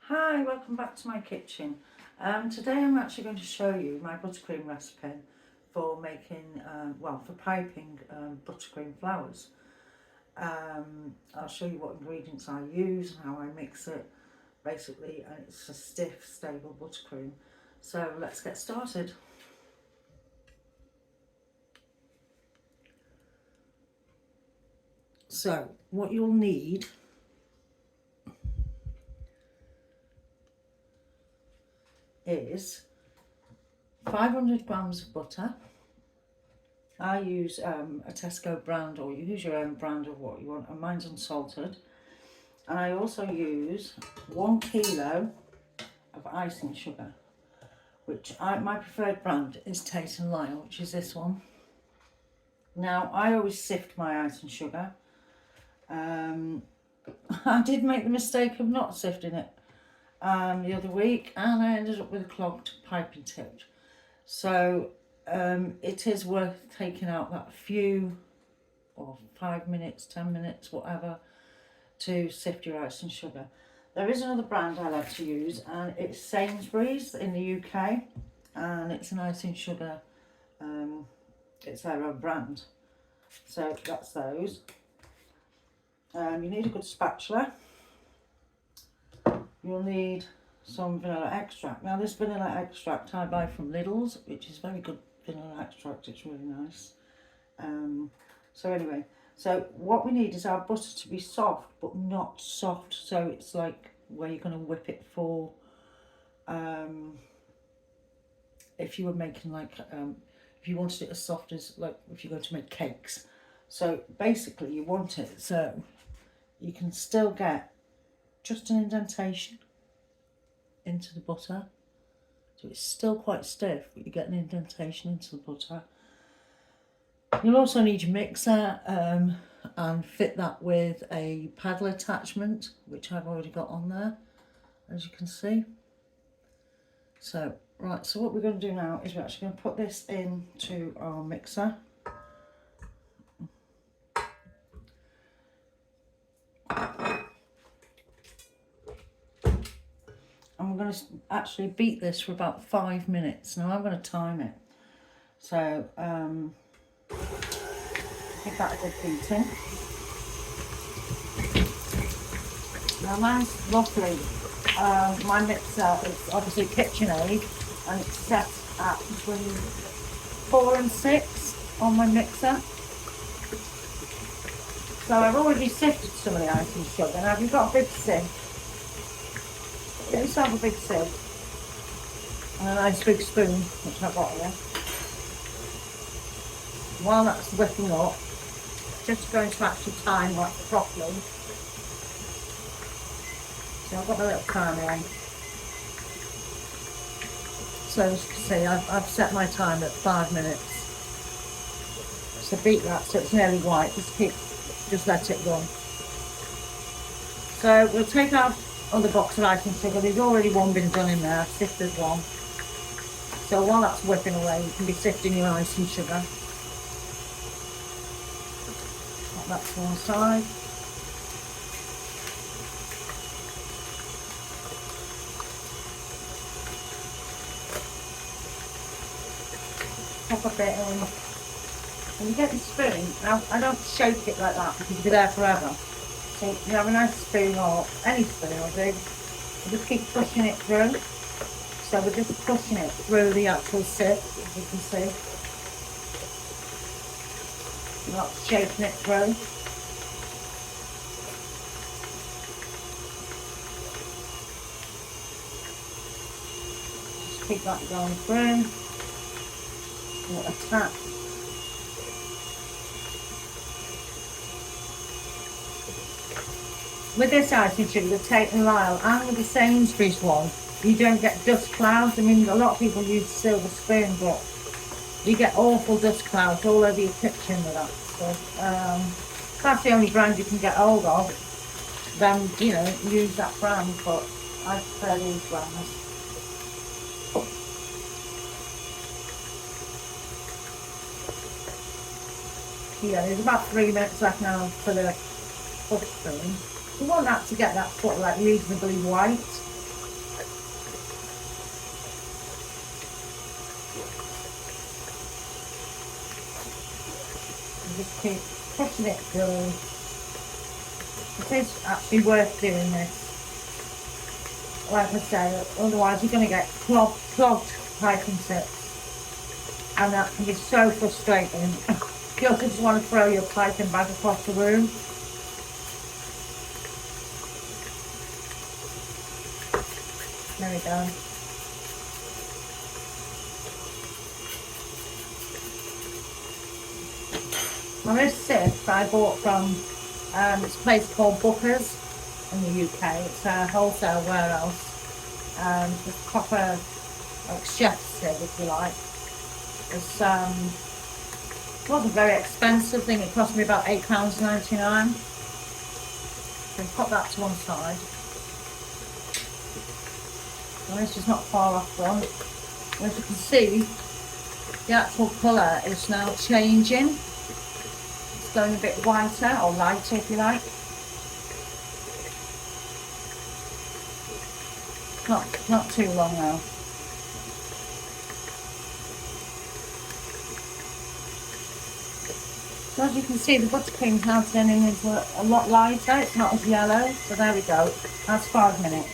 Hi, welcome back to my kitchen. Today I'm actually going to show you my buttercream recipe for making, for piping buttercream flowers. I'll show you what ingredients I use and how I mix it, basically, and it's a stiff, stable buttercream. So let's get started. So what you'll need is 500 grams of butter. I use a Tesco brand, or you use your own brand of what you want, and mine's unsalted. And I also use 1 kilo of icing sugar, which my preferred brand is Tate and Lyle, which is this one. Now, I always sift my icing sugar. I did make the mistake of not sifting it the other week, and I ended up with a clogged piping tip. So it is worth taking out that few, or 5 minutes, 10 minutes, whatever, to sift your icing sugar. There is another brand I like to use, and it's Sainsbury's in the UK, and it's an icing sugar, it's their own brand. So that's those. You need a good spatula. You'll need some vanilla extract. Now this vanilla extract I buy from Lidl's, which is very good vanilla extract, it's really nice. So what we need is our butter to be soft, but not soft, so it's like where you're going to whip it for, if you were making if you wanted it as soft as, like, if you're going to make cakes. So basically you want it so you can still get just an indentation into the butter. So it's still quite stiff, but you get an indentation into the butter. You'll also need your mixer and fit that with a paddle attachment, which I've already got on there, as you can see. So, right, so what we're going to do now is we're actually going to put this into our mixer. And we're going to actually beat this for about 5 minutes. Now I'm going to time it. So, give that a good beating. Now mine's luckily, my mixer is obviously KitchenAid, and it's set at between 4 and 6 on my mixer. So I've already sifted some of the icing sugar. Now if you've got a big sieve, get yourself a big sieve and a nice big spoon, which I've got here. While that's whipping up, just going to actually time that properly. So I've got my little timer on. So as you can see, I've set my time at 5 minutes. So beat that so it's nearly white, just let it run. So we'll take our other box of icing sugar. There's already one been done in there, I've sifted one. So while that's whipping away, you can be sifting your icing sugar. Put that to one side. Pop a bit in. When you get the spoon, now I don't shake it like that because it'll be there forever. So you have a nice spoon, or any spoon will do. You just keep pushing it through. So we're just pushing it through the actual sieve, as you can see. We're not shaking it through. Just keep that going through. A tap. With this icing sugar, the Tate and Lyle, and with the Sainsbury's one, you don't get dust clouds. I mean, a lot of people use silver spoon, but you get awful dust clouds all over your kitchen with that. So, if that's the only brand you can get hold of, then, you know, use that brand, but I prefer these brands. Yeah, there's about 3 minutes left now for the push spoon. You want that to get that sort of like reasonably white. just keep pushing it through. It is actually worth doing this. Like I say, otherwise you're going to get clogged piping tips, and that can be so frustrating. You also just want to throw your piping bag across the room. There we go. Now this sieve I bought from this place called Booker's in the UK. It's a wholesale warehouse, and it's proper like chef's sieve, if you like. It's it wasn't very expensive. I think it cost me about £8.99. So pop that to one side. Now this is not far off done. As you can see, the actual colour is now changing. It's going a bit whiter, or lighter if you like. Not too long now. So as you can see, the buttercream's now turning into a lot lighter. It's not as yellow. So there we go. That's 5 minutes.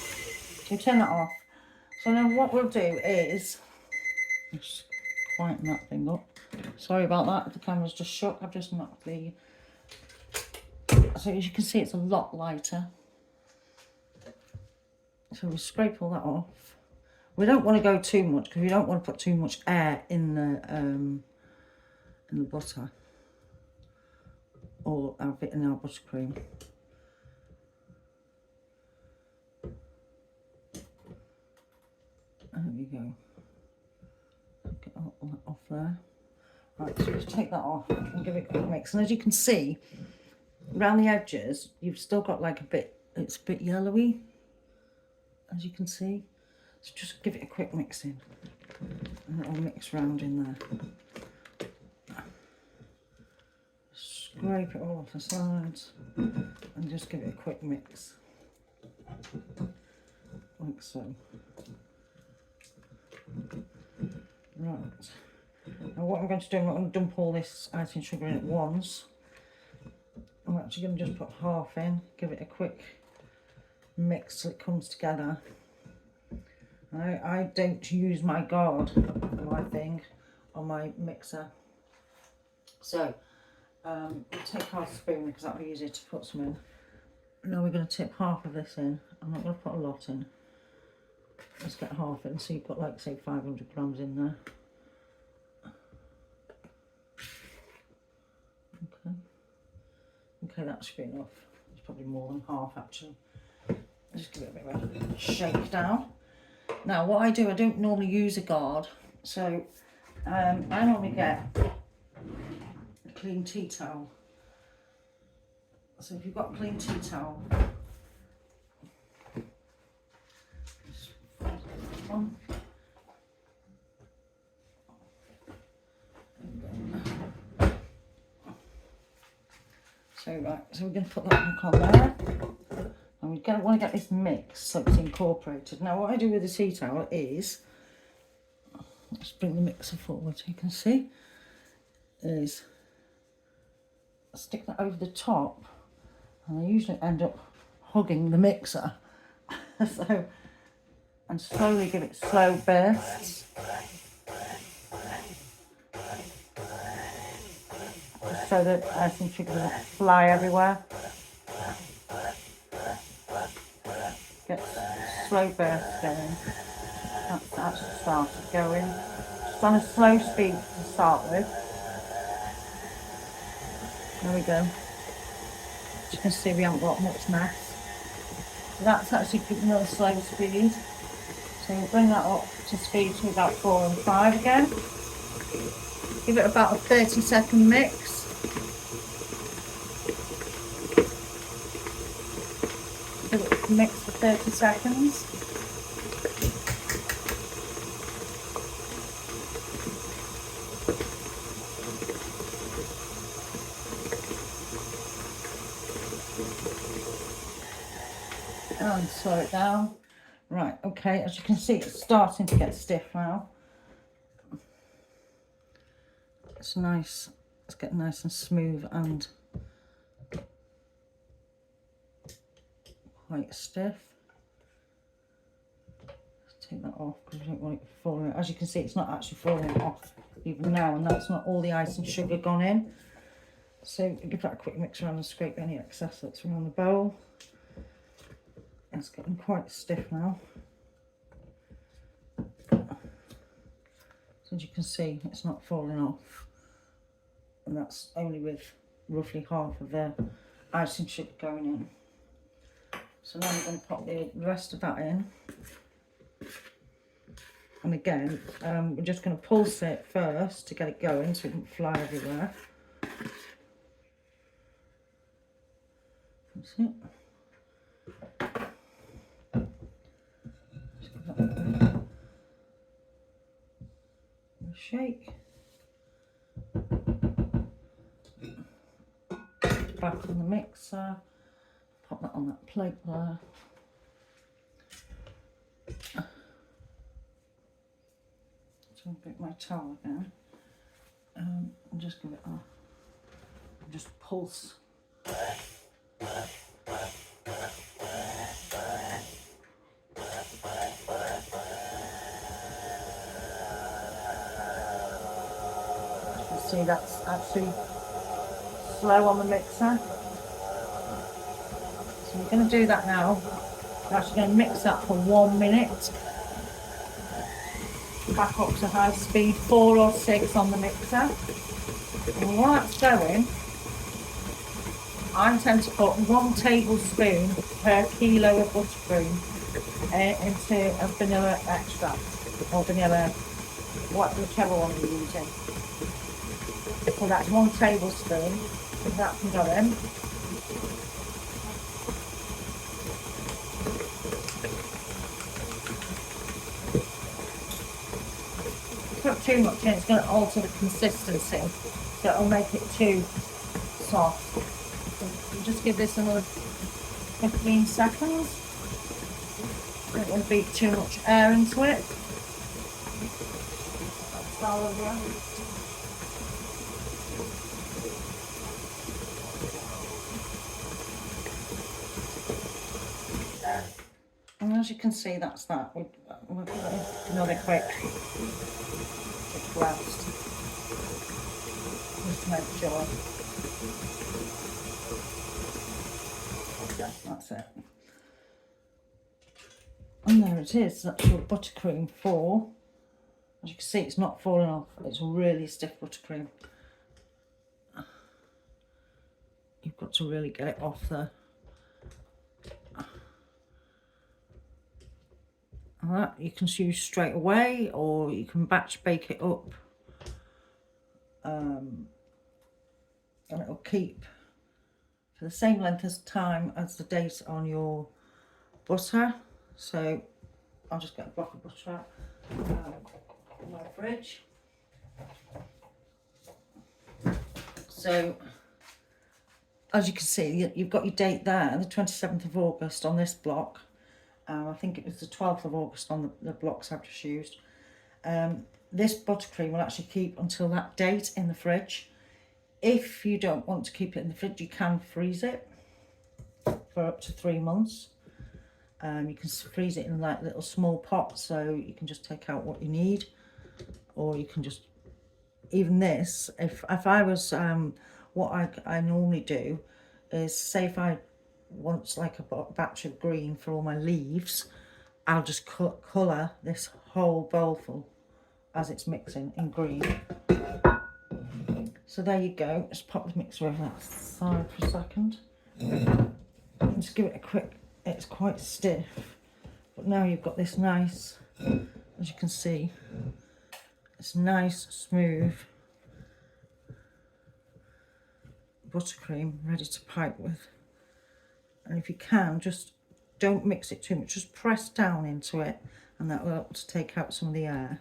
So you turn that off. So then what we'll do is just quieten that thing up. Sorry about that. The camera's just shook. I've just knocked the. So as you can see, it's a lot lighter. So we'll scrape all that off. We don't want to go too much because we don't want to put too much air in the butter or in our buttercream. There we go. Get all that off there. Right, so just take that off and give it a quick mix. And as you can see, around the edges, you've still got like it's a bit yellowy, as you can see. So just give it a quick mix in, and it'll mix round in there. Scrape it all off the sides, and just give it a quick mix, like so. Right, now what I'm going to do, I'm not going to dump all this icing sugar in at once. I'm actually going to just put half in, give it a quick mix so it comes together. I don't use my guard, my thing, on my mixer. So, take half a spoon because that'll be easier to put some in. Now we're going to tip half of this in. I'm not going to put a lot in. Let's get half in, so you've got like say 500 grams in there. Okay, that should be enough. It's probably more than half actually. Just give it a bit of a shake down. Now what I do, I don't normally use a guard, so I normally get a clean tea towel. So if you've got a clean tea towel, one. So right, so we're going to put that back on there, and we're going to want to get this mixed so it's incorporated. Now what I do with the tea towel is, let's bring the mixer forward so you can see, is I stick that over the top, and I usually end up hugging the mixer. So, and slowly give it slow bursts. So that icing sugar doesn't fly everywhere. Get slow bursts going. That's actually started going. Just on a slow speed to start with. There we go. As you can see, we haven't got much mess. So that's actually keeping on a slow speed. So we'll bring that up to speed to about 4 and 5 again. Give it about a 30-second mix. Give it a mix for 30 seconds. And slow it down. Right, okay, as you can see, it's starting to get stiff now. It's nice It's getting nice and smooth and quite stiff. Let's take that off because we don't want it falling. As you can see, it's not actually falling off even now, and that's not all the icing sugar gone in. So give that a quick mix around and scrape any excess that's around the bowl. It's getting quite stiff now. So as you can see, it's not falling off, and that's only with roughly half of the icing sugar going in. So now I'm going to pop the rest of that in, and again we're just going to pulse it first to get it going so it doesn't fly everywhere. That's it. Just give that a shake. Back on the mixer. Pop that on that plate there. So I'll get my towel again. And just give it a just pulse. See, that's actually slow on the mixer. So we're going to do that now. We're actually going to mix that for 1 minute. Back up to high speed, 4 or 6 on the mixer. And while that's going, I tend to put 1 tablespoon per kilo of buttercream into a vanilla extract, or vanilla, whichever one you're using. So that's 1 tablespoon, that can go in. Put too much in, it's going to alter the consistency, so it'll make it too soft. So just give this another 15 seconds. Don't want to beat too much air into it. That's all over. And as you can see, that's that. We'll give it another quick blast. Just to make sure. Okay, that's it. And there it is. That's your buttercream 4. As you can see, it's not falling off. It's really stiff buttercream. You've got to really get it off there. And that you can use straight away, or you can batch bake it up, and it'll keep for the same length of time as the date on your butter. So I'll just get a block of butter out in my fridge. So as you can see, you've got your date there, the 27th of August on this block. I think it was the 12th of August on the blocks I've just used. This buttercream will actually keep until that date in the fridge. If you don't want to keep it in the fridge, you can freeze it for up to 3 months. You can freeze it in like little small pots, so you can just take out what you need, or you can just, even this, if I was, what I normally do is, say if I want like a batch of green for all my leaves, I'll just colour this whole bowl full as it's mixing in green. So there you go. Just pop the mixer over that side for a second. Just give it a quick, it's quite stiff, but now you've got this nice, as you can see, it's nice smooth buttercream ready to pipe with. And if you can, just don't mix it too much, just press down into it, and that will help to take out some of the air.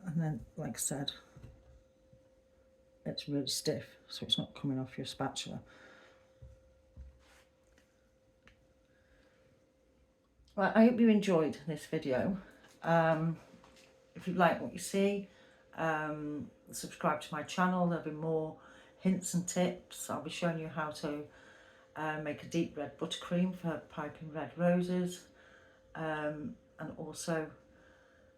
And then, like I said, it's really stiff, so it's not coming off your spatula. Well, I hope you enjoyed this video. if you like what you see, subscribe to my channel. There'll be more hints and tips. I'll be showing you how to make a deep red buttercream for piping red roses, and also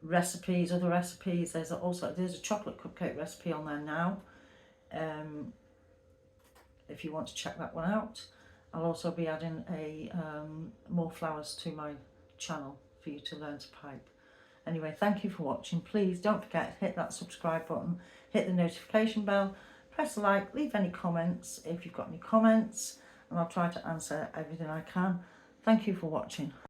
recipes, other recipes. There's a chocolate cupcake recipe on there now, if you want to check that one out. I'll also be adding more flowers to my channel for you to learn to pipe. Anyway, thank you for watching. Please don't forget, hit that subscribe button, hit the notification bell, press like, leave any comments if you've got any comments, and I'll try to answer everything I can. Thank you for watching.